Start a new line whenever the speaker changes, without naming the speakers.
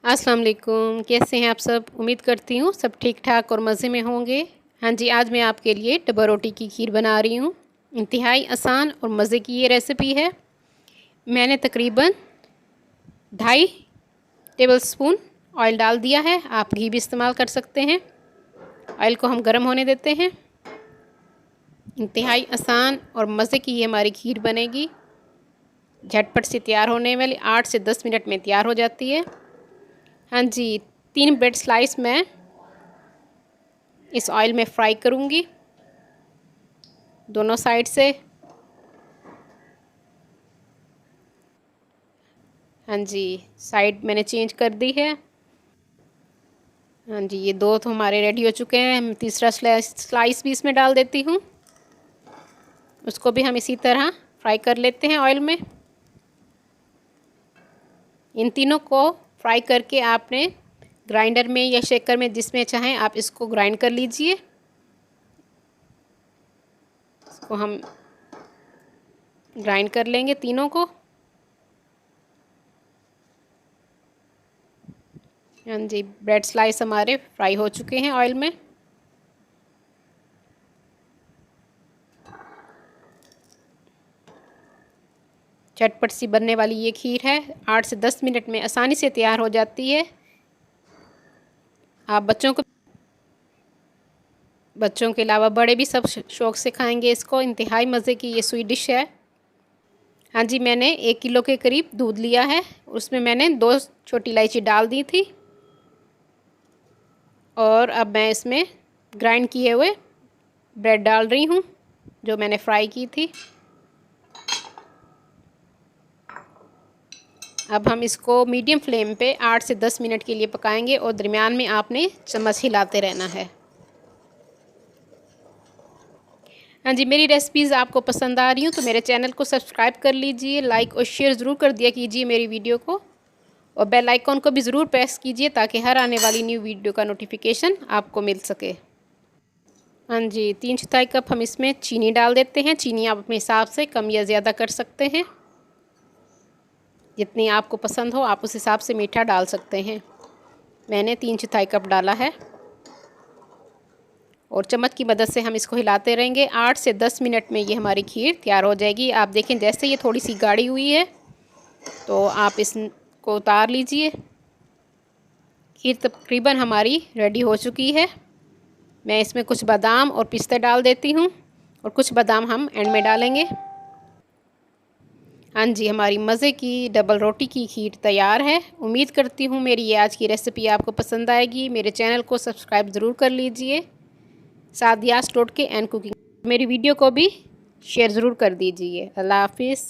अस्सलाम वालेकुम, कैसे हैं आप सब। उम्मीद करती हूँ सब ठीक ठाक और मज़े में होंगे। हाँ जी, आज मैं आपके लिए डब्बा रोटी की खीर बना रही हूँ। इंतहाई आसान और मज़े की ये रेसिपी है। मैंने तकरीबन 2.5 टेबलस्पून ऑयल डाल दिया है। आप घी भी इस्तेमाल कर सकते हैं। ऑयल को हम गर्म होने देते हैं। इंतहाई आसान और मज़े की ये हमारी खीर बनेगी। झटपट से तैयार होने वाली 8 से 10 मिनट में तैयार हो जाती है। हाँ जी, 3 ब्रेड स्लाइस मैं इस ऑयल में फ्राई करूँगी दोनों साइड से। हाँ जी, साइड मैंने चेंज कर दी है। हाँ जी, ये दो तो हमारे रेडी हो चुके हैं। हम तीसरा स्लाइस भी इसमें डाल देती हूँ। उसको भी हम इसी तरह फ्राई कर लेते हैं ऑयल में। इन तीनों को फ्राई करके आपने ग्राइंडर में या शेकर में जिसमें चाहें आप इसको ग्राइंड कर लीजिए। इसको हम ग्राइंड कर लेंगे तीनों को। हाँ जी, ब्रेड स्लाइस हमारे फ्राई हो चुके हैं ऑयल में। झटपट सी बनने वाली ये खीर है। 8 से 10 मिनट में आसानी से तैयार हो जाती है। आप बच्चों के अलावा बड़े भी सब शौक़ से खाएंगे इसको। इंतहाई मज़े की ये स्वीट डिश है। हाँ जी, मैंने 1 किलो के करीब दूध लिया है। उसमें मैंने 2 छोटी इलायची डाल दी थी। और अब मैं इसमें ग्राइंड किए हुए ब्रेड डाल रही हूँ जो मैंने फ्राई की थी। अब हम इसको मीडियम फ्लेम पे 8 से 10 मिनट के लिए पकाएंगे और दरमियान में आपने चम्मच हिलाते रहना है। हाँ जी, मेरी रेसिपीज़ आपको पसंद आ रही हूँ तो मेरे चैनल को सब्सक्राइब कर लीजिए, लाइक और शेयर ज़रूर कर दिया कीजिए मेरी वीडियो को। और बेल आइकॉन को भी ज़रूर प्रेस कीजिए ताकि हर आने वाली न्यू वीडियो का नोटिफिकेशन आपको मिल सके। हाँ जी, 3/4 कप हम इसमें चीनी डाल देते हैं। चीनी आप अपने हिसाब से कम या ज़्यादा कर सकते हैं। जितनी आपको पसंद हो आप उस हिसाब से मीठा डाल सकते हैं। मैंने 3/4 कप डाला है। और चम्मच की मदद से हम इसको हिलाते रहेंगे। 8 से 10 मिनट में ये हमारी खीर तैयार हो जाएगी। आप देखें जैसे ये थोड़ी सी गाढ़ी हुई है तो आप इसको उतार लीजिए। खीर तकरीबन हमारी रेडी हो चुकी है। मैं इसमें कुछ बादाम और पिस्ते डाल देती हूँ और कुछ बादाम हम एंड में डालेंगे। हाँ जी, हमारी मज़े की डबल रोटी की खीर तैयार है। उम्मीद करती हूँ मेरी ये आज की रेसिपी आपको पसंद आएगी। मेरे चैनल को सब्सक्राइब ज़रूर कर लीजिए। सादियास टोटके एंड कुकिंग मेरी वीडियो को भी शेयर ज़रूर कर दीजिए। अल्लाह हाफिज़।